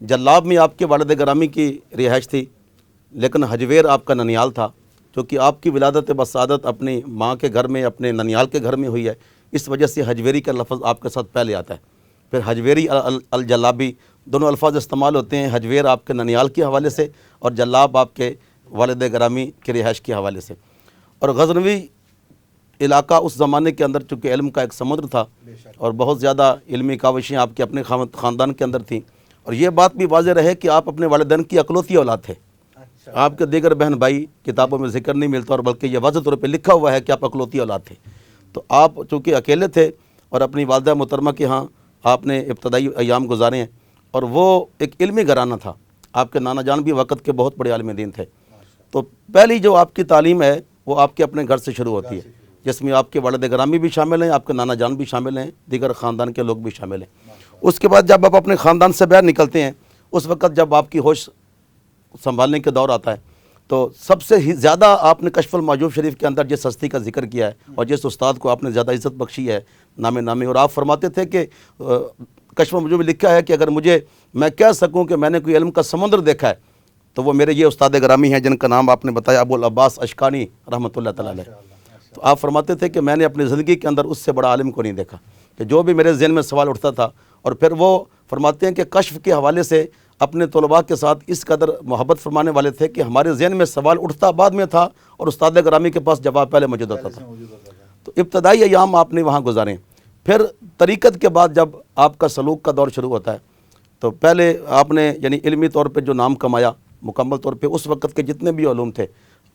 جلاب میں آپ کے والد گرامی کی رہائش تھی، لیکن حجویر آپ کا ننیال تھا، چونکہ آپ کی ولادت بسعادت اپنی ماں کے گھر میں، اپنے ننیال کے گھر میں ہوئی ہے، اس وجہ سے حجویری کا لفظ آپ کے ساتھ پہلے آتا ہے۔ پھر حجویری الجلابی دونوں الفاظ استعمال ہوتے ہیں، حجویر آپ کے ننیال کے حوالے سے اور جلاب آپ کے والد گرامی کی رہائش کے حوالے سے۔ اور غزنوی علاقہ اس زمانے کے اندر چونکہ علم کا ایک سمندر تھا اور بہت زیادہ علمی کاوشیں آپ کے اپنے خاندان کے اندر تھیں، اور یہ بات بھی واضح رہے کہ آپ اپنے والدین کی اکلوتی اولاد تھے۔ آپ کے دیگر بہن بھائی کتابوں میں ذکر نہیں ملتا، اور بلکہ یہ واضح طور پہ لکھا ہوا ہے کہ آپ اکلوتی اولاد تھے۔ تو آپ چونکہ اکیلے تھے اور اپنی والدہ محترمہ کے ہاں آپ نے ابتدائی ایام گزارے ہیں، اور وہ ایک علمی گھرانہ تھا۔ آپ کے نانا جان بھی وقت کے بہت بڑے عالم دین تھے۔ تو پہلی جو آپ کی تعلیم ہے وہ آپ کے اپنے گھر سے شروع ہوتی ہے، جس میں آپ کے والد گرامی بھی شامل ہیں، آپ کے نانا جان بھی شامل ہیں، دیگر خاندان کے لوگ بھی شامل ہیں۔ اس کے بعد جب آپ اپنے خاندان سے باہر نکلتے ہیں، اس وقت جب آپ کی ہوش سنبھالنے کے دور آتا ہے، تو سب سے زیادہ آپ نے کشف المحجوب شریف کے اندر جس ہستی کا ذکر کیا ہے اور جس استاد کو آپ نے زیادہ عزت بخشی ہے نام نامی، اور آپ فرماتے تھے کہ کشف المحجوب میں لکھا ہے کہ اگر میں کہہ سکوں کہ میں نے کوئی علم کا سمندر دیکھا ہے تو وہ میرے یہ استاد گرامی ہیں جن کا نام آپ نے بتایا، ابو العباس اشکانی رحمۃ اللہ تعالیٰ علیہ۔ تو آپ فرماتے تھے کہ میں نے اپنی زندگی کے اندر اس سے بڑا عالم کو نہیں دیکھا، کہ جو بھی میرے ذہن میں سوال اٹھتا تھا، اور پھر وہ فرماتے ہیں کہ کشف کے حوالے سے اپنے طلباء کے ساتھ اس قدر محبت فرمانے والے تھے کہ ہمارے ذہن میں سوال اٹھتا بعد میں تھا اور استاد گرامی کے پاس جواب پہلے موجود ہوتا تھا۔ تو ابتدائی ایام آپ نے وہاں گزارے۔ پھر طریقت کے بعد جب آپ کا سلوک کا دور شروع ہوتا ہے، تو پہلے آپ نے یعنی علمی طور پہ جو نام کمایا مکمل طور پہ، اس وقت کے جتنے بھی علوم تھے،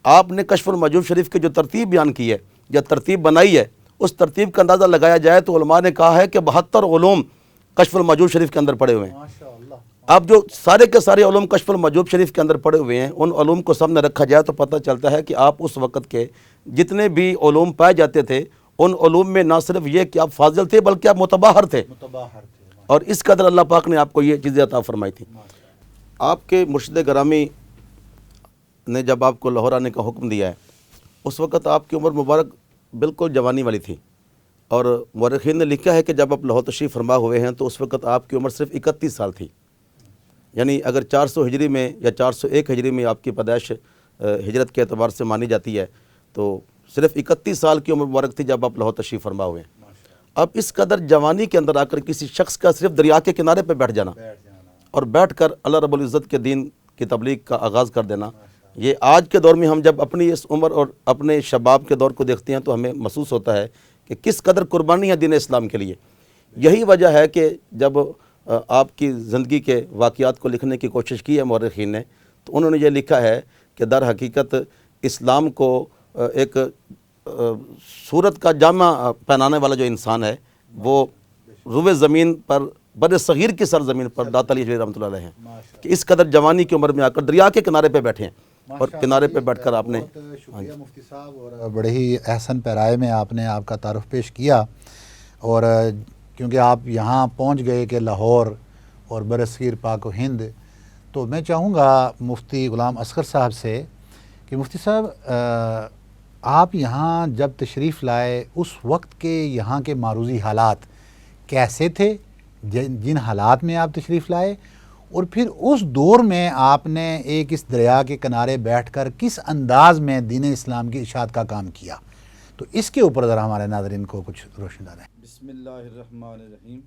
آپ نے کشف المحجوب شریف کی جو ترتیب بیان کی ہے یا ترتیب بنائی ہے، اس ترتیب کا اندازہ لگایا جائے تو علماء نے کہا ہے کہ 72 علوم کشف المحجوب شریف کے اندر پڑے ہوئے ہیں۔ اب جو سارے کے سارے علوم کشف المحجوب شریف کے اندر پڑے ہوئے ہیں، ان علوم کو سامنے رکھا جائے تو پتہ چلتا ہے کہ آپ اس وقت کے جتنے بھی علوم پائے جاتے تھے، ان علوم میں نہ صرف یہ کہ آپ فاضل تھے بلکہ آپ متباہر تھے، اور اس قدر اللہ پاک نے آپ کو یہ چیزیں عطا فرمائی تھی۔ آپ کے مرشد گرامی نے جب آپ کو لاہور آنے کا حکم دیا ہے، اس وقت آپ کی عمر مبارک بالکل جوانی والی تھی، اور مورخین نے لکھا ہے کہ جب آپ لاہور تشریف فرما ہوئے ہیں تو اس وقت آپ کی عمر صرف 31 سال تھی، یعنی اگر 400 ہجری میں یا 401 ہجری میں آپ کی پیدائش ہجرت کے اعتبار سے مانی جاتی ہے، تو صرف 31 سال کی عمر مبارک تھی جب آپ لاہور تشریف فرما ہوئے ہیں۔ اب اس قدر جوانی کے اندر آ کر کسی شخص کا صرف دریا کے کنارے پہ بیٹھ جانا اور بیٹھ کر اللہ رب العزت کے دین کی تبلیغ کا آغاز کر دینا، یہ آج کے دور میں ہم جب اپنی اس عمر اور اپنے شباب کے دور کو دیکھتے ہیں تو ہمیں محسوس ہوتا ہے کہ کس قدر قربانی ہے دین اسلام کے لیے۔ یہی وجہ ہے کہ جب آپ کی زندگی کے واقعات کو لکھنے کی کوشش کی ہے مورخین نے، تو انہوں نے یہ لکھا ہے کہ در حقیقت اسلام کو ایک صورت کا جامع پہنانے والا جو انسان ہے وہ روئے زمین پر بر صغیر کی سرزمین پر داتا علی حجویری رحمۃ اللہ علیہ ہیں، کہ اس قدر جوانی کی عمر میں آ کر دریا کے کنارے پہ بیٹھے ہیں، اور کنارے پہ بیٹھ کر آپ نے شکریہ مفتی صاحب، اور بڑے ہی احسن پیرائے میں آپ نے آپ کا تعارف پیش کیا، اور کیونکہ آپ یہاں پہنچ گئے کہ لاہور اور برصغیر پاک و ہند، تو میں چاہوں گا مفتی غلام اصغر صاحب سے کہ مفتی صاحب آپ یہاں جب تشریف لائے اس وقت کے یہاں کے معروضی حالات کیسے تھے جن حالات میں آپ تشریف لائے، اور پھر اس دور میں آپ نے ایک اس دریا کے کنارے بیٹھ کر کس انداز میں دین اسلام کی اشاعت کا کام کیا، تو اس کے اوپر ذرا ہمارے ناظرین کو کچھ روشن ڈالیں۔ بسم اللہ الرحمن الرحیم۔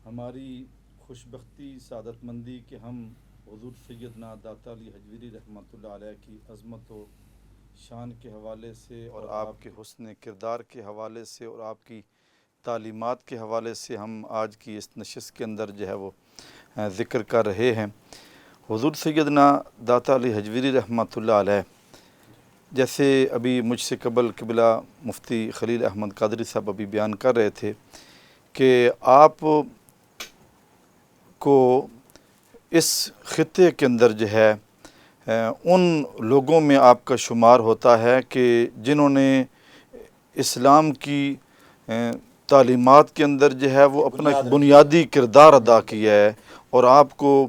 ہماری خوش بختی سعادت مندی کہ ہم حضور سیدنا داتا علی حجویری رحمۃ اللہ علیہ کی عظمت و شان کے حوالے سے اور آپ کے حسن کردار کے حوالے سے اور آپ کی تعلیمات کے حوالے سے ہم آج کی اس نشست کے اندر جو ہے وہ ذکر کر رہے ہیں۔ حضور سیدنا داتا علی حجویری رحمۃ اللہ علیہ، جیسے ابھی مجھ سے قبل قبلہ مفتی خلیل احمد قادری صاحب ابھی بیان کر رہے تھے کہ آپ کو اس خطے کے اندر جو ہے ان لوگوں میں آپ کا شمار ہوتا ہے کہ جنہوں نے اسلام کی تعلیمات کے اندر جو ہے وہ اپنا ایک بنیادی کردار ادا کیا ہے، اور آپ کو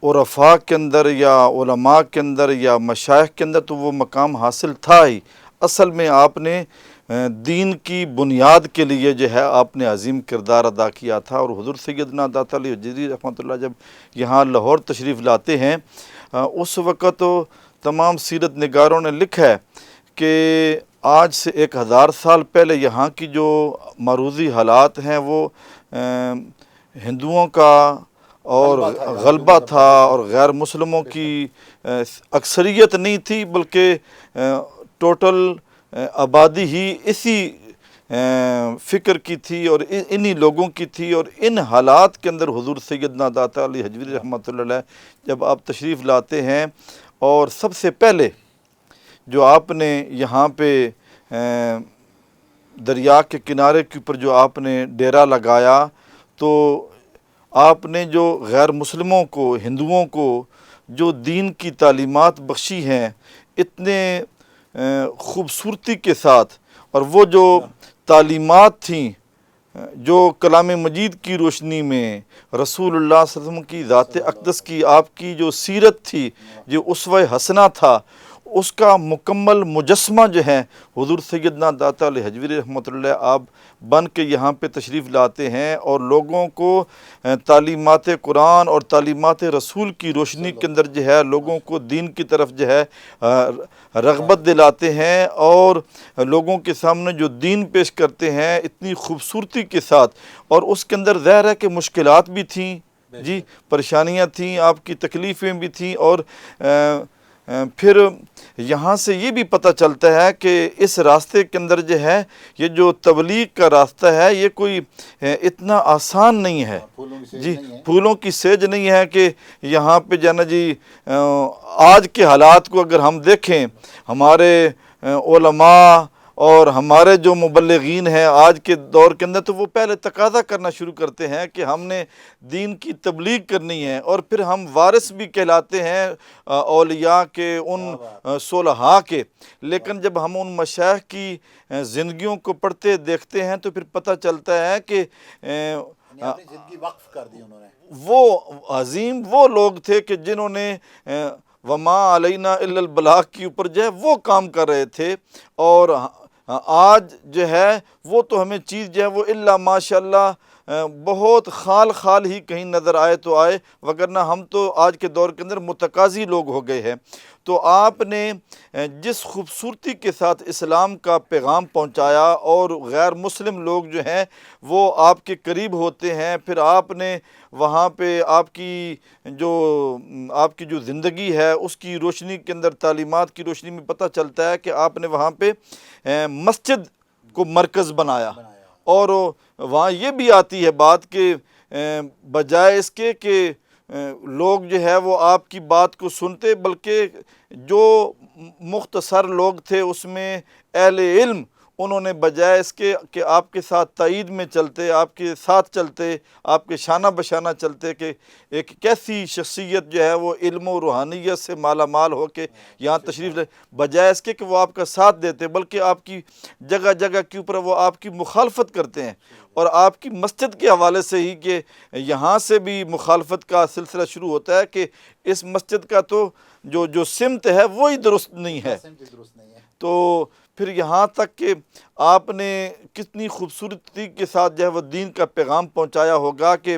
عرفاء کے اندر یا علماء کے اندر یا مشائخ کے اندر تو وہ مقام حاصل تھا ہی، اصل میں آپ نے دین کی بنیاد کے لیے جو ہے آپ نے عظیم کردار ادا کیا تھا، اور حضور سیدنا داتا علی حجویری رحمۃ اللہ جب یہاں لاہور تشریف لاتے ہیں اس وقت تمام سیرت نگاروں نے لکھا ہے کہ آج سے 1000 سال پہلے یہاں کی جو معروضی حالات ہیں وہ ہندوؤں کا اور غلبہ تھا، اور غیر مسلموں کی اکثریت نہیں تھی، بلکہ ٹوٹل آبادی ہی اسی فکر کی تھی اور انہی لوگوں کی تھی۔ اور ان حالات کے اندر حضور سیدنا داتا علی حجویری رحمۃ اللہ علیہ جب آپ تشریف لاتے ہیں، اور سب سے پہلے جو آپ نے یہاں پہ دریا کے کنارے کے اوپر جو آپ نے ڈیرا لگایا، تو آپ نے جو غیر مسلموں کو، ہندوؤں کو جو دین کی تعلیمات بخشی ہیں اتنے خوبصورتی کے ساتھ، اور وہ جو تعلیمات تھیں جو کلام مجید کی روشنی میں رسول اللہ صلی اللہ علیہ وسلم کی ذات اقدس کی آپ کی جو سیرت تھی، جو اسوہ حسنہ تھا، اس کا مکمل مجسمہ جو ہے حضور سیدنا داتا علی حجویری رحمۃ اللہ آپ بن کے یہاں پہ تشریف لاتے ہیں، اور لوگوں کو تعلیمات قرآن اور تعلیمات رسول کی روشنی کے اندر جو ہے لوگوں کو دین کی طرف جو ہے رغبت دلاتے ہیں، اور لوگوں کے سامنے جو دین پیش کرتے ہیں اتنی خوبصورتی کے ساتھ۔ اور اس کے اندر ظاہر ہے کہ مشکلات بھی تھیں، جی پریشانیاں تھیں، آپ کی تکلیفیں بھی تھیں، اور پھر یہاں سے یہ بھی پتہ چلتا ہے کہ اس راستے کے اندر جو ہے یہ جو تبلیغ کا راستہ ہے یہ کوئی اتنا آسان نہیں ہے، جی پھولوں کی سیج نہیں ہے کہ یہاں پہ جانا جی آج کے حالات کو اگر ہم دیکھیں، ہمارے علماء اور ہمارے جو مبلغین ہیں آج کے دور کے اندر، تو وہ پہلے تقاضا کرنا شروع کرتے ہیں کہ ہم نے دین کی تبلیغ کرنی ہے، اور پھر ہم وارث بھی کہلاتے ہیں اولیاء کے، ان صلحاء کے۔ لیکن جب ہم ان مشائخ کی زندگیوں کو پڑھتے دیکھتے ہیں تو پھر پتہ چلتا ہے کہ اپنی زندگی وقف کر دی انہوں نے۔ وہ عظیم وہ لوگ تھے کہ جنہوں نے وما علینا الا البلاغ کے اوپر جو ہے وہ کام کر رہے تھے، اور آج جو ہے وہ تو ہمیں چیز جو ہے وہ الا ماشاء اللہ بہت خال خال ہی کہیں نظر آئے تو آئے، وگرنہ ہم تو آج کے دور کے اندر متقاضی لوگ ہو گئے ہیں۔ تو آپ نے جس خوبصورتی کے ساتھ اسلام کا پیغام پہنچایا، اور غیر مسلم لوگ جو ہیں وہ آپ کے قریب ہوتے ہیں، پھر آپ نے وہاں پہ آپ کی جو زندگی ہے اس کی روشنی کے اندر، تعلیمات کی روشنی میں پتہ چلتا ہے کہ آپ نے وہاں پہ مسجد کو مرکز بنایا، اور وہاں یہ بھی آتی ہے بات کہ بجائے اس کے کہ لوگ جو ہے وہ آپ کی بات کو سنتے، بلکہ جو مختصر لوگ تھے اس میں اہل علم، انہوں نے بجائے اس کے کہ آپ کے ساتھ تائید میں چلتے، آپ کے ساتھ چلتے، آپ کے شانہ بشانہ چلتے کہ ایک کیسی شخصیت جو ہے وہ علم و روحانیت سے مالا مال ہو کے یہاں تشریف لے، بجائے اس کے کہ وہ آپ کا ساتھ دیتے، بلکہ آپ کی جگہ جگہ کے اوپر وہ آپ کی مخالفت کرتے ہیں۔ اور آپ کی مسجد کے حوالے سے ہی کہ یہاں سے بھی مخالفت کا سلسلہ شروع ہوتا ہے کہ اس مسجد کا تو جو سمت ہے وہی درست نہیں ہے، تو پھر یہاں تک کہ آپ نے کتنی خوبصورتی کے ساتھ جو ہے وہ دین کا پیغام پہنچایا ہوگا کہ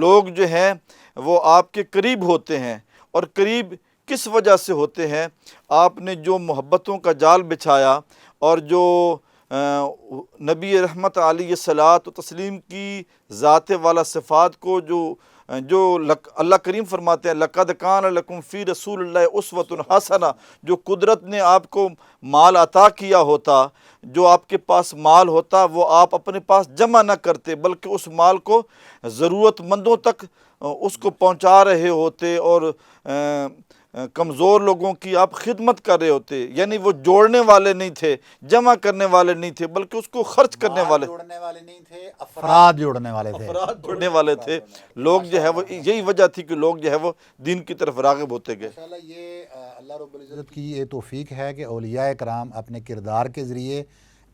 لوگ جو ہیں وہ آپ کے قریب ہوتے ہیں، اور قریب کس وجہ سے ہوتے ہیں؟ آپ نے جو محبتوں کا جال بچھایا، اور جو نبی رحمت علیہ الصلاۃ و تسلیم کی ذات والا صفات کو جو اللہ کریم فرماتے ہیں لقد کان لکم فی رسول اللہ اسوۃ حسنہ، جو قدرت نے آپ کو مال عطا کیا ہوتا، جو آپ کے پاس مال ہوتا وہ آپ اپنے پاس جمع نہ کرتے، بلکہ اس مال کو ضرورت مندوں تک اس کو پہنچا رہے ہوتے، اور کمزور لوگوں کی آپ خدمت کر رہے ہوتے۔ یعنی وہ جوڑنے والے نہیں تھے، جمع کرنے والے نہیں تھے، بلکہ اس کو خرچ کرنے والے، جوڑنے والے نہیں تھے، افراد جوڑنے والے تھے، افراد جوڑنے والے تھے لوگ جو ہے وہ، یہی وجہ تھی کہ لوگ جو ہے وہ دین کی طرف راغب ہوتے گئے۔ ماشاءاللہ یہ اللہ رب العزت کی یہ توفیق ہے کہ اولیاء کرام اپنے کردار کے ذریعے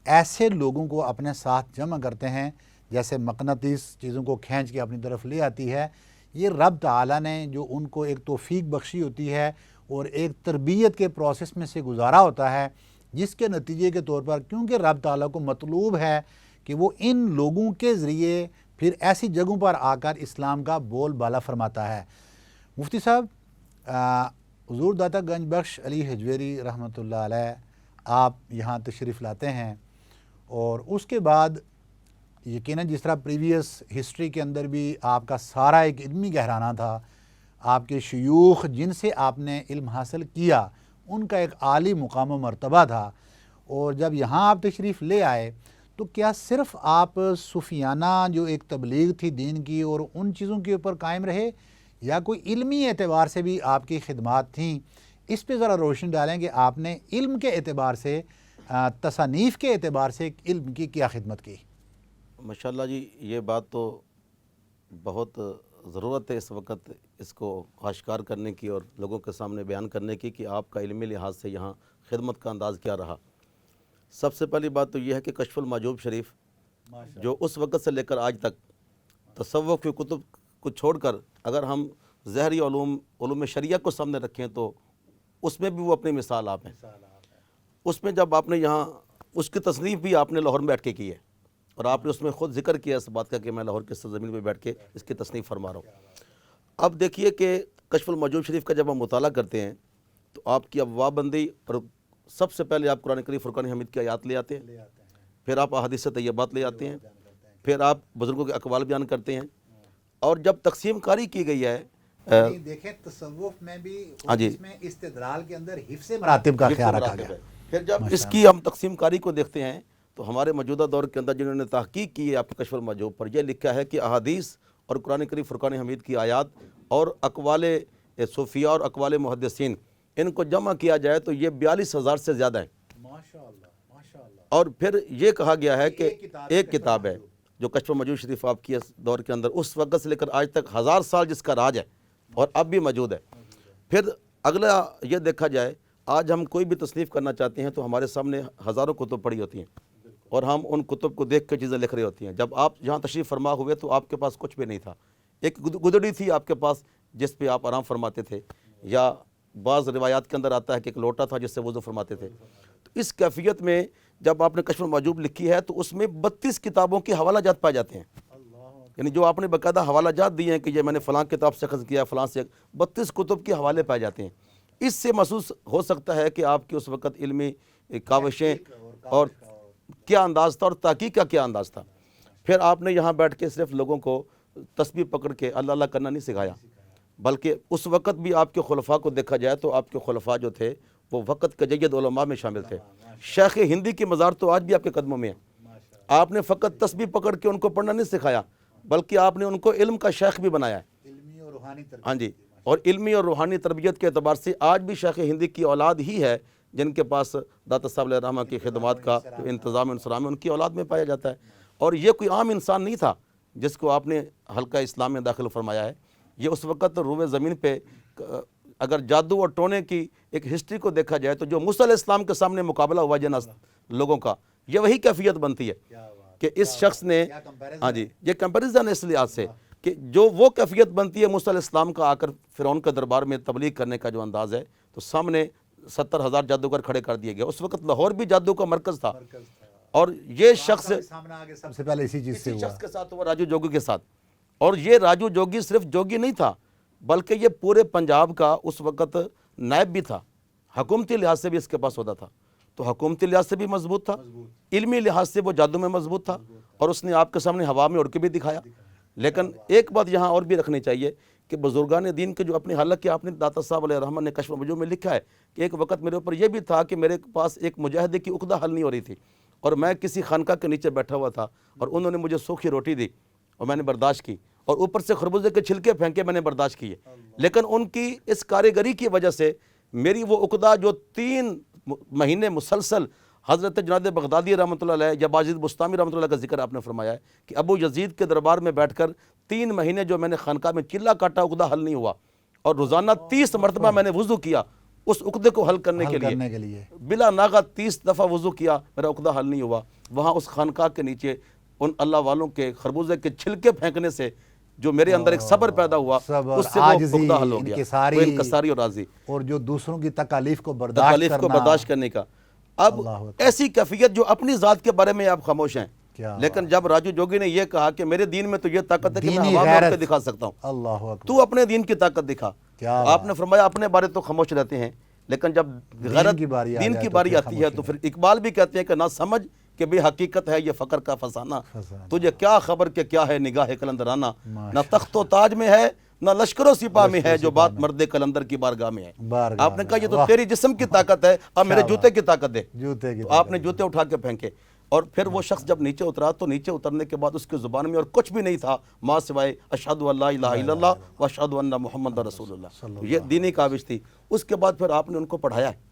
ایسے لوگوں کو اپنے ساتھ جمع کرتے ہیں جیسے مقناطیس چیزوں کو کھینچ کے اپنی طرف لے آتی ہے۔ یہ رب تعالیٰ نے جو ان کو ایک توفیق بخشی ہوتی ہے اور ایک تربیت کے پروسیس میں سے گزارا ہوتا ہے، جس کے نتیجے کے طور پر کیونکہ رب تعالیٰ کو مطلوب ہے کہ وہ ان لوگوں کے ذریعے پھر ایسی جگہوں پر آ کر اسلام کا بول بالا فرماتا ہے۔ مفتی صاحب، حضور داتا گنج بخش علی حجویری رحمۃ اللہ علیہ آپ یہاں تشریف لاتے ہیں، اور اس کے بعد یقیناً جس طرح پریویس ہسٹری کے اندر بھی آپ کا سارا ایک علمی گہرانہ تھا، آپ کے شیوخ جن سے آپ نے علم حاصل کیا ان کا ایک عالی مقام و مرتبہ تھا، اور جب یہاں آپ تشریف لے آئے تو کیا صرف آپ صوفیانہ جو ایک تبلیغ تھی دین کی اور ان چیزوں کے اوپر قائم رہے، یا کوئی علمی اعتبار سے بھی آپ کی خدمات تھیں؟ اس پہ ذرا روشنی ڈالیں کہ آپ نے علم کے اعتبار سے، تصانیف کے اعتبار سے علم کی کیا خدمت کی؟ ماشاءاللہ جی، یہ بات تو بہت ضرورت ہے اس وقت اس کو آشکار کرنے کی اور لوگوں کے سامنے بیان کرنے کی کہ آپ کا علمی لحاظ سے یہاں خدمت کا انداز کیا رہا۔ سب سے پہلی بات تو یہ ہے کہ کشف المحجوب شریف جو اس وقت سے لے کر آج تک تصوف کی کتب کو چھوڑ کر اگر ہم ظاہری علوم شریعہ کو سامنے رکھیں تو اس میں بھی وہ اپنی مثال آپ ہیں۔ اس میں جب آپ نے یہاں اس کی تصنیف بھی آپ نے لاہور میں بیٹھ کے کی ہے، اور آپ نے اس میں خود ذکر کیا اس بات کا کہ میں لاہور کی سرزمین پہ بیٹھ کے اس کی تصنیف فرما رہا ہوں۔ اب دیکھیے کہ کشف المحجوب شریف کا جب ہم مطالعہ کرتے ہیں تو آپ کی ابواب بندی، اور سب سے پہلے آپ قرآن کریم فرقان حمید کی آیات لے آتے ہیں، پھر آپ احادیث طیبات لے آتے ہیں، پھر آپ بزرگوں کے اقوال بیان کرتے ہیں، اور جب تقسیم کاری کی گئی ہے دیکھیں تصوف میں بھی اس میں استدلال کے اندر حفظ مراتب کا خیال رکھا گیا۔ پھر جب اس کی ہم تقسیم کاری کو دیکھتے ہیں تو ہمارے موجودہ دور کے اندر جنہوں نے تحقیق کی ہے آپ کے کشف المحجوب پر، یہ لکھا ہے کہ احادیث اور قرآن کریم فرقان حمید کی آیات اور اقوال صوفیہ اور اقوال محدثین ان کو جمع کیا جائے تو یہ 42,000 سے زیادہ ہیں۔ اور پھر یہ کہا گیا ہے کہ ایک کتاب ہے جو کشف المحجوب شریف آپ کی دور کے اندر اس وقت سے لے کر آج تک 1000 سال جس کا راج ہے اور اب بھی موجود ہے۔ پھر اگلا یہ دیکھا جائے، آج ہم کوئی بھی تصنیف کرنا چاہتے ہیں تو ہمارے سامنے ہزاروں کتب پڑھی ہوتی ہیں اور ہم ان کتب کو دیکھ کے چیزیں لکھ رہی ہوتی ہیں۔ جب آپ یہاں تشریف فرما ہوئے تو آپ کے پاس کچھ بھی نہیں تھا، ایک گدڑی تھی آپ کے پاس جس پہ آپ آرام فرماتے تھے، یا بعض روایات کے اندر آتا ہے کہ ایک لوٹا تھا جس سے وضو فرماتے تھے۔ تو اس کیفیت میں جب آپ نے کشف المحجوب لکھی ہے تو اس میں 32 کتابوں کے حوالہ جات پائے جاتے ہیں، یعنی جو آپ نے باقاعدہ حوالہ جات دیے ہیں کہ یہ میں نے فلاں کتاب سے اخذ کیا، فلاں سے 32 کتب کے حوالے پائے جاتے ہیں۔ اس سے محسوس ہو سکتا ہے کہ آپ کی اس وقت علمی کاوشیں اور کیا انداز تھا اور تحقیق کا کیا انداز تھا۔ پھر آپ نے یہاں بیٹھ کے صرف لوگوں کو تسبیح پکڑ کے اللہ اللہ کرنا نہیں سکھایا، بلکہ اس وقت بھی آپ کے خلفاء کو دیکھا جائے تو آپ کے خلفاء جو تھے وہ وقت کے جید علماء میں شامل تھے۔ شیخ ہندی کی مزار تو آج بھی آپ کے قدموں میں ہے۔ آپ نے فقط تسبیح پکڑ کے ان کو پڑھنا نہیں سکھایا، بلکہ آپ نے ان کو علم کا شیخ بھی بنایا ہے۔ علمی اور روحانی تربیت، ہاں جی، اور علمی اور روحانی تربیت کے اعتبار سے آج بھی شیخ ہندی کی اولاد ہی ہے جن کے پاس داتا صاحب علیہ الرحمہ کی خدمات کا انتظام انصرام ان کی اولاد میں پایا جاتا ہے۔ اور یہ کوئی عام انسان نہیں تھا جس کو آپ نے حلقہ اسلام میں داخل فرمایا ہے۔ یہ اس وقت روئے زمین پہ اگر جادو اور ٹونے کی ایک ہسٹری کو دیکھا جائے تو جو موسیٰ علیہ السلام کے سامنے مقابلہ ہوا جن لوگوں کا، یہ وہی کیفیت بنتی ہے کہ اس شخص نے، ہاں جی، یہ کمپیریزن ہے اس لحاظ سے کہ جو وہ کیفیت بنتی ہے موسیٰ علیہ السلام کا آ کر فرعون کے دربار میں تبلیغ کرنے کا جو انداز ہے، تو سامنے 70,000 جادوگر کھڑے کر دیے گئے۔ اس وقت لاہور بھی جادو کا مرکز تھا، اور یہ شخص سب سے پہلے اسی چیز سے اسی ہوا۔ شخص کے ساتھ ہوا، راجو جوگی کے ساتھ۔ اور یہ راجو جوگی صرف جوگی نہیں تھا بلکہ یہ پورے پنجاب کا اس وقت نائب بھی تھا، حکومتی لحاظ سے بھی اس کے پاس ہوتا تھا، تو حکومتی لحاظ سے بھی مضبوط تھا، علمی لحاظ سے وہ جادو میں مضبوط تھا، اور اس نے آپ کے سامنے ہوا میں اڑ کے بھی دکھایا۔ لیکن ایک بات یہاں اور بھی رکھنی چاہیے کہ بزرگان دین کے جو اپنی حالت کے آپ نے داتا صاحب علیہ الرحمہ نے کشف المحجوب میں لکھا ہے کہ ایک وقت میرے اوپر یہ بھی تھا کہ میرے پاس ایک مجاہدے کی عقدہ حل نہیں ہو رہی تھی، اور میں کسی خانقاہ کے نیچے بیٹھا ہوا تھا اور انہوں نے مجھے سوکھی روٹی دی اور میں نے برداشت کی، اور اوپر سے خربوزے کے چھلکے پھینکے میں نے برداشت کیے، لیکن ان کی اس کاریگری کی وجہ سے میری وہ عقدہ جو 3 مہینے مسلسل حضرت جنید بغدادی رحمۃ اللہ علیہ یا باجد بستامی رحمۃ اللہ کا ذکر آپ نے فرمایا ہے کہ ابو یزید کے دربار میں بیٹھ کر 3 مہینے جو میں نے خانقاہ میں چلا کاٹا عقدہ حل نہیں ہوا، اور روزانہ 30 مرتبہ میں نے وضو کیا اس عقدے کو حل کرنے کے لیے، بلا ناغہ 30 دفعہ وضو کیا، میرا عقدہ حل نہیں ہوا۔ وہاں اس خانقاہ کے نیچے ان اللہ والوں کے خربوزے کے چھلکے پھینکنے سے جو میرے اندر ایک صبر پیدا ہوا، اس سے وہ عقدہ حل ہو گیا، وہ انکساری اور راضی، اور جو دوسروں کی تکالیف کو برداشت کرنے کا۔ اب اللہ اکبر۔ ایسی کیفیت جو اپنی ذات کے بارے میں آپ خاموش ہیں، کیا لیکن جب راجو جوگی نے یہ کہا کہ میرے دین میں تو یہ طاقت ہے کہ میں دینی ہوا میں اڑ کے غیرت۔ دکھا سکتا ہوں، اللہ اکبر، تو اپنے دین کی طاقت دکھا، کیا تو آپ نے فرمایا اپنے بارے تو خاموش رہتے ہیں، لیکن جب غیرت کی باری آ دین جائے کی تو باری پھر آتی ہے خاموشی تو پھر اقبال بھی کہتے ہیں کہ نہ سمجھ کہ بے حقیقت ہے یہ فقر کا فسانہ، فسانہ۔ تجھے کیا خبر کہ کیا ہے نگاہ کلندرانہ، ماشاء نہ تخت و تاج میں ہے نہ لشکر و سپاہ میں ہے، جو سپاہ بات میں۔ مرد کلندر کی بارگاہ میں ہے۔ بارگاہ آپ نے کہا میں، یہ تو واہ۔ تیری جسم کی طاقت ہے، اب میرے کیا جوتے بات۔ کی طاقت دے، جوتے کی تو آپ نے طاقت۔ جوتے اٹھا کے پھینکے، اور پھر وہ شخص جب نیچے اترا تو نیچے اترنے کے بعد اس کی زبان میں اور کچھ بھی نہیں تھا ماں سوائے اشہد ان لا الہ الا اللہ و اشہد ان محمد رسول اللہ، یہ دینی کاوش تھی۔ اس کے بعد پھر آپ نے ان کو پڑھایا ہے،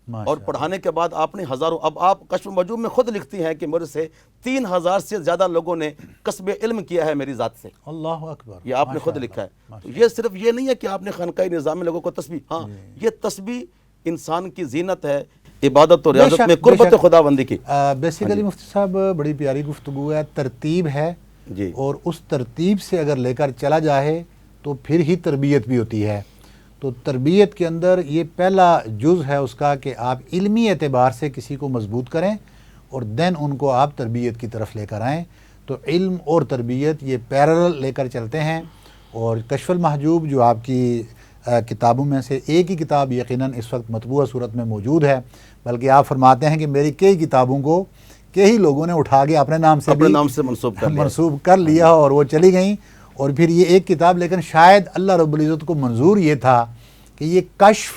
اور پڑھانے کے بعد آپ نے ہزاروں، اب آپ کشف النجوم میں خود لکھتی ہیں کہ میرے سے 3000 سے زیادہ لوگوں نے کسب علم کیا ہے میری ذات سے، اللہ اکبر، یہ آپ نے خود لکھا ہے۔ تو یہ صرف یہ نہیں ہے کہ آپ نے خانقاہ نظام میں لوگوں کو تسبیح، ہاں یہ تسبیح انسان کی زینت ہے، عبادت اور ریاضت میں قربت خدا بندی کی۔ بیسیکلی مفتی صاحب بڑی پیاری گفتگو ہے، ترتیب ہے، جی، اور اس ترتیب سے اگر لے کر چلا جائے تو پھر ہی تربیت بھی ہوتی ہے۔ تو تربیت کے اندر یہ پہلا جز ہے اس کا کہ آپ علمی اعتبار سے کسی کو مضبوط کریں اور دین ان کو آپ تربیت کی طرف لے کر آئیں۔ تو علم اور تربیت یہ پیرل لے کر چلتے ہیں، اور کشف المحجوب جو آپ کی کتابوں میں سے ایک ہی کتاب یقیناً اس وقت مطبوعہ صورت میں موجود ہے، بلکہ آپ فرماتے ہیں کہ میری کئی کتابوں کو کئی لوگوں نے اٹھا کے اپنے نام سے اپنے نام سے منسوب کر لیا اور وہ چلی گئیں، اور پھر یہ ایک کتاب، لیکن شاید اللہ رب العزت کو منظور یہ تھا کہ یہ کشف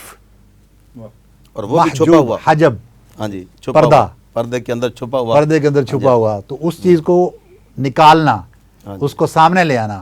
اور وہ بھی چھپا محجوب ہوا، حجب، ہاں جی، چھپا پردہ، ہوا، پردے کے اندر چھپا ہوا، پردے کے اندر چھپا ہوا، تو اس چیز کو نکالنا، اس کو سامنے لے آنا،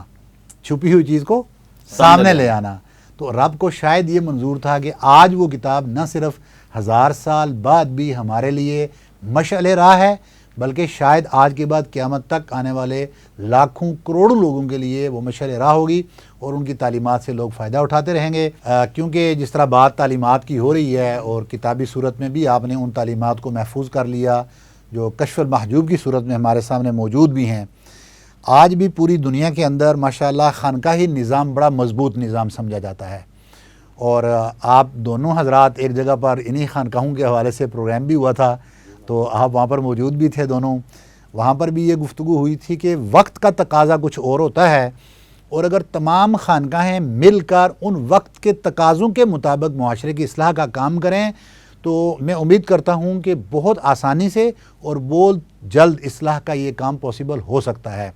چھپی ہوئی چیز کو سامنے لے آنا، تو رب کو شاید یہ منظور تھا کہ آج وہ کتاب نہ صرف 1000 سال بعد بھی ہمارے لیے مشعل راہ ہے، بلکہ شاید آج کے بعد قیامت تک آنے والے لاکھوں کروڑوں لوگوں کے لیے وہ مشعل راہ ہوگی، اور ان کی تعلیمات سے لوگ فائدہ اٹھاتے رہیں گے، کیونکہ جس طرح بات تعلیمات کی ہو رہی ہے اور کتابی صورت میں بھی آپ نے ان تعلیمات کو محفوظ کر لیا جو کشف المحجوب کی صورت میں ہمارے سامنے موجود بھی ہیں۔ آج بھی پوری دنیا کے اندر ماشاءاللہ خانقاہی نظام بڑا مضبوط نظام سمجھا جاتا ہے، اور آپ دونوں حضرات ایک جگہ پر انہی خانقاہوں کے حوالے سے پروگرام بھی ہوا تھا، تو آپ وہاں پر موجود بھی تھے دونوں، وہاں پر بھی یہ گفتگو ہوئی تھی کہ وقت کا تقاضا کچھ اور ہوتا ہے، اور اگر تمام خانقاہیں مل کر ان وقت کے تقاضوں کے مطابق معاشرے کی اصلاح کا کام کریں تو میں امید کرتا ہوں کہ بہت آسانی سے اور بہت جلد اصلاح کا یہ کام پاسبل ہو سکتا ہے،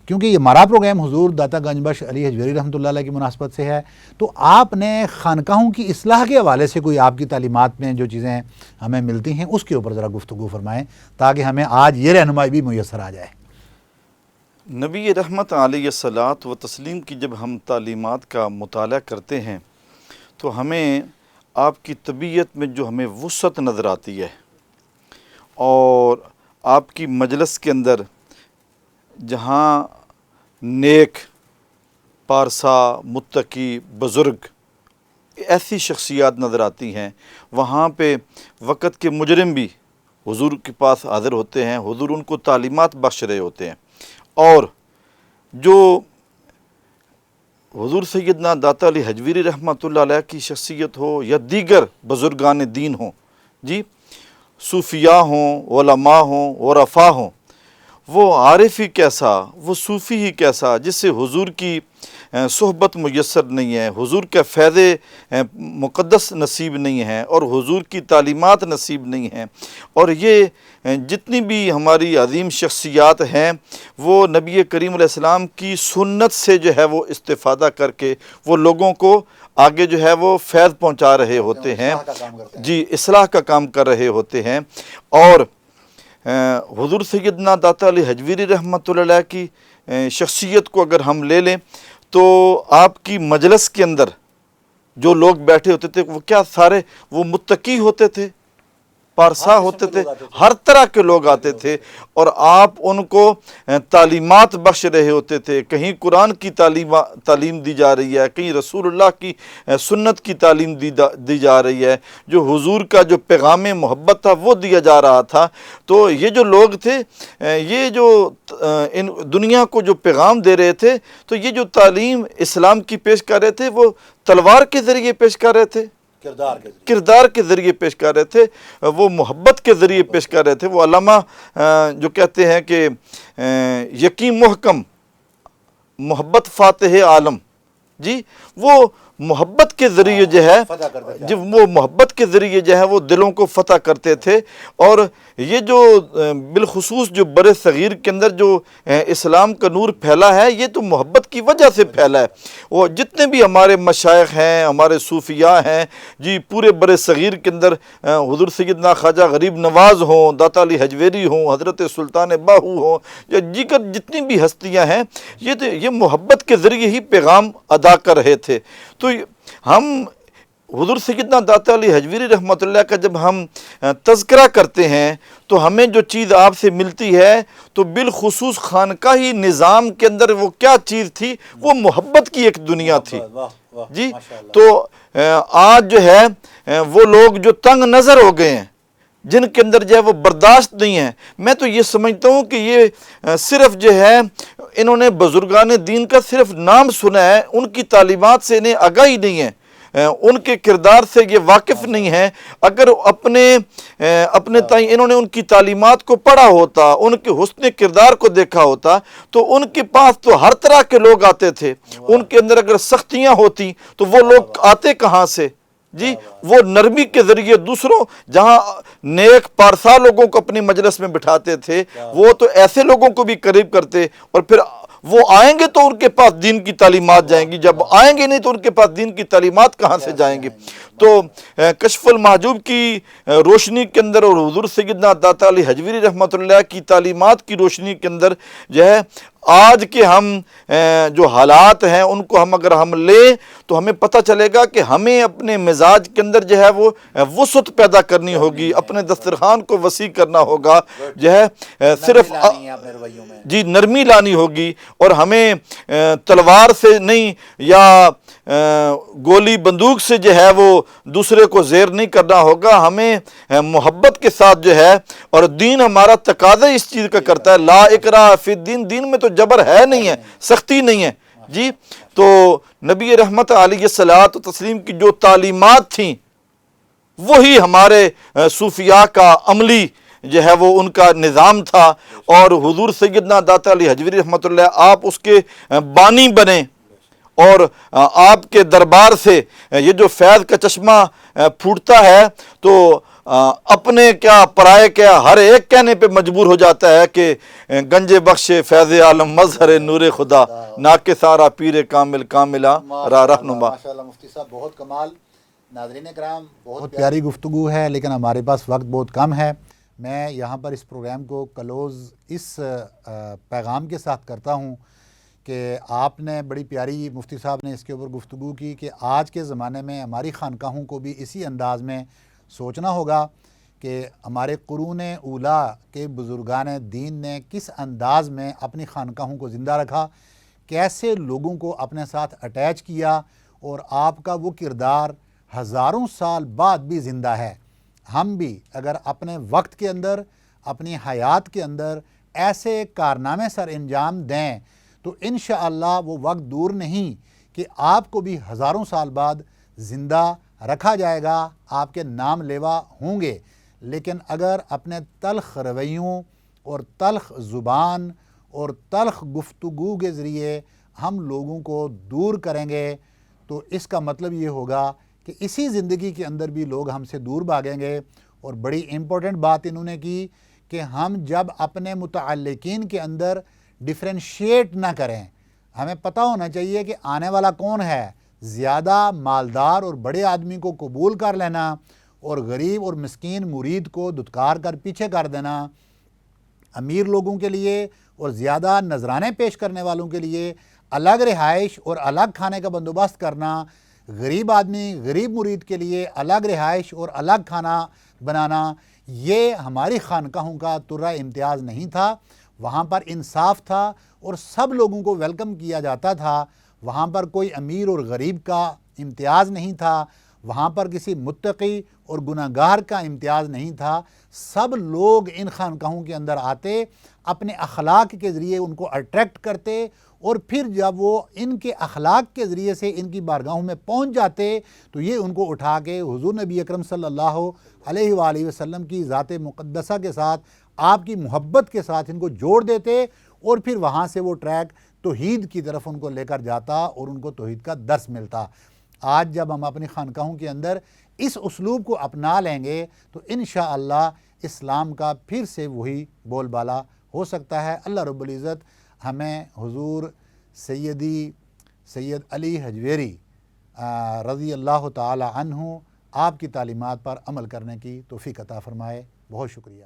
کیونکہ یہ ہمارا پروگرام حضور داتا گنج بخش علی حجویری رحمۃ اللہ علیہ کی مناسبت سے ہے۔ تو آپ نے خانقاہوں کی اصلاح کے حوالے سے کوئی آپ کی تعلیمات میں جو چیزیں ہمیں ملتی ہیں اس کے اوپر ذرا گفتگو فرمائیں تاکہ ہمیں آج یہ رہنمائی بھی میسر آ جائے۔ نبی رحمت علیہ الصلاۃ و تسلیم کی جب ہم تعلیمات کا مطالعہ کرتے ہیں تو ہمیں آپ کی طبیعت میں جو ہمیں وسعت نظر آتی ہے، اور آپ کی مجلس کے اندر جہاں نیک، پارسا، متقی، بزرگ ایسی شخصیات نظر آتی ہیں، وہاں پہ وقت کے مجرم بھی حضور کے پاس حاضر ہوتے ہیں، حضور ان کو تعلیمات بخش رہے ہوتے ہیں، اور جو حضور سیدنا داتا علی حجویری رحمۃ اللہ علیہ کی شخصیت ہو یا دیگر بزرگان دین ہوں، جی صوفیاء ہوں، علماء ہوں، عرفاء ہوں، وہ عارف ہی کیسا، وہ صوفی ہی کیسا جس سے حضور کی صحبت میسر نہیں ہے، حضور کے فیض مقدس نصیب نہیں ہے، اور حضور کی تعلیمات نصیب نہیں ہیں، اور یہ جتنی بھی ہماری عظیم شخصیات ہیں وہ نبی کریم علیہ السلام کی سنت سے جو ہے وہ استفادہ کر کے وہ لوگوں کو آگے جو ہے وہ فیض پہنچا رہے ہوتے ہیں، جی اصلاح کا کام کر رہے ہوتے ہیں۔ اور حضور سیدنا داتا علی حجویری رحمۃ اللہ علیہ کی شخصیت کو اگر ہم لے لیں تو آپ کی مجلس کے اندر جو لوگ بیٹھے ہوتے تھے وہ کیا سارے وہ متقی ہوتے تھے، پارسا ہوتے تھے، ہر طرح کے لوگ آتے تھے، اور آپ ان کو تعلیمات بخش رہے ہوتے تھے، کہیں قرآن کی تعلیم دی جا رہی ہے، کہیں رسول اللہ کی سنت کی تعلیم دی جا رہی ہے، جو حضور کا جو پیغام محبت تھا وہ دیا جا رہا تھا۔ تو یہ جو لوگ تھے، یہ جو ان دنیا کو جو پیغام دے رہے تھے، تو یہ جو تعلیم اسلام کی پیش کر رہے تھے وہ تلوار کے ذریعے پیش کر رہے تھے، کردار کے ذریعے پیش کر رہے تھے، وہ محبت کے ذریعے پیش کر رہے تھے۔ وہ علامہ جو کہتے ہیں کہ یقین محکم محبت فاتح عالم، جی وہ محبت کے ذریعے جو ہے جب وہ محبت کے ذریعے جو ہے وہ دلوں کو فتح کرتے تھے۔ اور یہ جو بالخصوص جو بر صغیر کے اندر جو اسلام کا نور پھیلا ہے، یہ تو محبت کی وجہ سے پھیلا ہے۔ وہ جتنے بھی ہمارے مشائخ ہیں، ہمارے صوفیاء ہیں، جی پورے بر صغیر کے اندر حضور سیدنا خواجہ غریب نواز ہوں، داتا علی حجویری ہوں، حضرت سلطان باہو ہوں، یا دیگر جتنی بھی ہستیاں ہیں، یہ محبت کے ذریعے ہی پیغام ادا کر رہے تھے۔ تو ہم حضور سیدنا داتا علی حجویری رحمۃ اللہ کا جب ہم تذکرہ کرتے ہیں تو ہمیں جو چیز آپ سے ملتی ہے تو بالخصوص خانقاہی نظام کے اندر وہ کیا چیز تھی؟ وہ محبت کی ایک دنیا تھی، جی۔ تو آج جو ہے وہ لوگ جو تنگ نظر ہو گئے ہیں، جن کے اندر جو ہے وہ برداشت نہیں ہے، میں تو یہ سمجھتا ہوں کہ یہ صرف جو ہے انہوں نے بزرگان دین کا صرف نام سنا ہے، ان کی تعلیمات سے انہیں آگاہی نہیں ہے، ان کے کردار سے یہ واقف نہیں ہے۔ اگر اپنے تئیں انہوں نے ان کی تعلیمات کو پڑھا ہوتا، ان کے حسن کردار کو دیکھا ہوتا، تو ان کے پاس تو ہر طرح کے لوگ آتے تھے۔ ان کے اندر اگر سختیاں ہوتی تو وہ لوگ آتے کہاں سے؟ جی وہ نرمی کے ذریعے دوسروں، جہاں نیک پارسا لوگوں کو اپنی مجلس میں بٹھاتے تھے، وہ تو ایسے لوگوں کو بھی قریب کرتے، اور پھر وہ آئیں گے تو ان کے پاس دین کی تعلیمات جائیں گی، جب آئیں گے نہیں تو ان کے پاس دین کی تعلیمات کہاں سے جائیں گے؟ تو کشف المحجوب کی روشنی کے اندر اور حضور سیدنا داتا علی حجویری رحمۃ اللہ کی تعلیمات کی روشنی کے اندر جو ہے آج کے ہم جو حالات ہیں ان کو اگر ہم لیں تو ہمیں پتہ چلے گا کہ ہمیں اپنے مزاج کے اندر جو ہے وہ وسعت پیدا کرنی ہوگی، اپنے دسترخوان کو وسیع کرنا ہوگا، جو ہے صرف جی نرمی لانی ہوگی، اور ہمیں تلوار سے نہیں یا گولی بندوق سے جو ہے وہ دوسرے کو زیر نہیں کرنا ہوگا، ہمیں محبت کے ساتھ جو ہے، اور دین ہمارا تقاضا اس چیز کا کرتا ہے، لا اکراہ فی الدین، دین میں تو جبر ہے نہیں ہے، سختی نہیں ہے، جی۔ تو نبی رحمت علیہ الصلوۃ والتسلیم کی جو تعلیمات تھیں وہی ہمارے صوفیاء کا عملی جو ہے وہ ان کا نظام تھا، اور حضور سیدنا داتا علی حجویری رحمۃ اللہ آپ اس کے بانی بنے، اور آپ کے دربار سے یہ جو فیض کا چشمہ پھوٹتا ہے تو اپنے کیا پرائے کیا ہر ایک کہنے پہ مجبور ہو جاتا ہے کہ گنج بخش فیض عالم مظہر نور خدا، نا کے سارا پیر کامل کاملہ راہ رہنما۔ ماشاءاللہ مفتی صاحب بہت کمال۔ ناظرین کرام بہت پیاری گفتگو ہے، لیکن ہمارے پاس وقت بہت کم ہے۔ میں یہاں پر اس پروگرام کو کلوز اس پیغام کے ساتھ کرتا ہوں کہ آپ نے بڑی پیاری، مفتی صاحب نے اس کے اوپر گفتگو کی کہ آج کے زمانے میں ہماری خانقاہوں کو بھی اسی انداز میں سوچنا ہوگا کہ ہمارے قرون اولا کے بزرگان دین نے کس انداز میں اپنی خانقاہوں کو زندہ رکھا، کیسے لوگوں کو اپنے ساتھ اٹیچ کیا، اور آپ کا وہ کردار ہزاروں سال بعد بھی زندہ ہے۔ ہم بھی اگر اپنے وقت کے اندر، اپنی حیات کے اندر ایسے کارنامے سر انجام دیں تو انشاءاللہ وہ وقت دور نہیں کہ آپ کو بھی ہزاروں سال بعد زندہ رکھا جائے گا، آپ کے نام لیوا ہوں گے۔ لیکن اگر اپنے تلخ رویوں اور تلخ زبان اور تلخ گفتگو کے ذریعے ہم لوگوں کو دور کریں گے تو اس کا مطلب یہ ہوگا کہ اسی زندگی کے اندر بھی لوگ ہم سے دور بھاگیں گے۔ اور بڑی امپورٹنٹ بات انہوں نے کی کہ ہم جب اپنے متعلقین کے اندر ڈفرینشیٹ نہ کریں، ہمیں پتہ ہونا چاہیے کہ آنے والا کون ہے۔ زیادہ مالدار اور بڑے آدمی کو قبول کر لینا اور غریب اور مسکین مرید کو دھتکار کر پیچھے کر دینا، امیر لوگوں کے لیے اور زیادہ نذرانے پیش کرنے والوں کے لیے الگ رہائش اور الگ کھانے کا بندوبست کرنا، غریب آدمی غریب مرید کے لیے الگ رہائش اور الگ کھانا بنانا، یہ ہماری خانقاہوں کا ترہ امتیاز نہیں تھا۔ وہاں پر انصاف تھا اور سب لوگوں کو ویلکم کیا جاتا تھا۔ وہاں پر کوئی امیر اور غریب کا امتیاز نہیں تھا، وہاں پر کسی متقی اور گناہگار کا امتیاز نہیں تھا۔ سب لوگ ان خانقاہوں کے اندر آتے، اپنے اخلاق کے ذریعے ان کو اٹریکٹ کرتے، اور پھر جب وہ ان کے اخلاق کے ذریعے سے ان کی بارگاہوں میں پہنچ جاتے تو یہ ان کو اٹھا کے حضور نبی اکرم صلی اللہ علیہ وآلہ وسلم کی ذات مقدسہ کے ساتھ، آپ کی محبت کے ساتھ ان کو جوڑ دیتے، اور پھر وہاں سے وہ ٹریک توحید کی طرف ان کو لے کر جاتا اور ان کو توحید کا درس ملتا۔ آج جب ہم اپنی خانقاہوں کے اندر اس اسلوب کو اپنا لیں گے تو انشاءاللہ اسلام کا پھر سے وہی بول بالا ہو سکتا ہے۔ اللہ رب العزت ہمیں حضور سید علی حجویری رضی اللہ تعالی عنہ آپ کی تعلیمات پر عمل کرنے کی توفیق عطا فرمائے۔ بہت شکریہ۔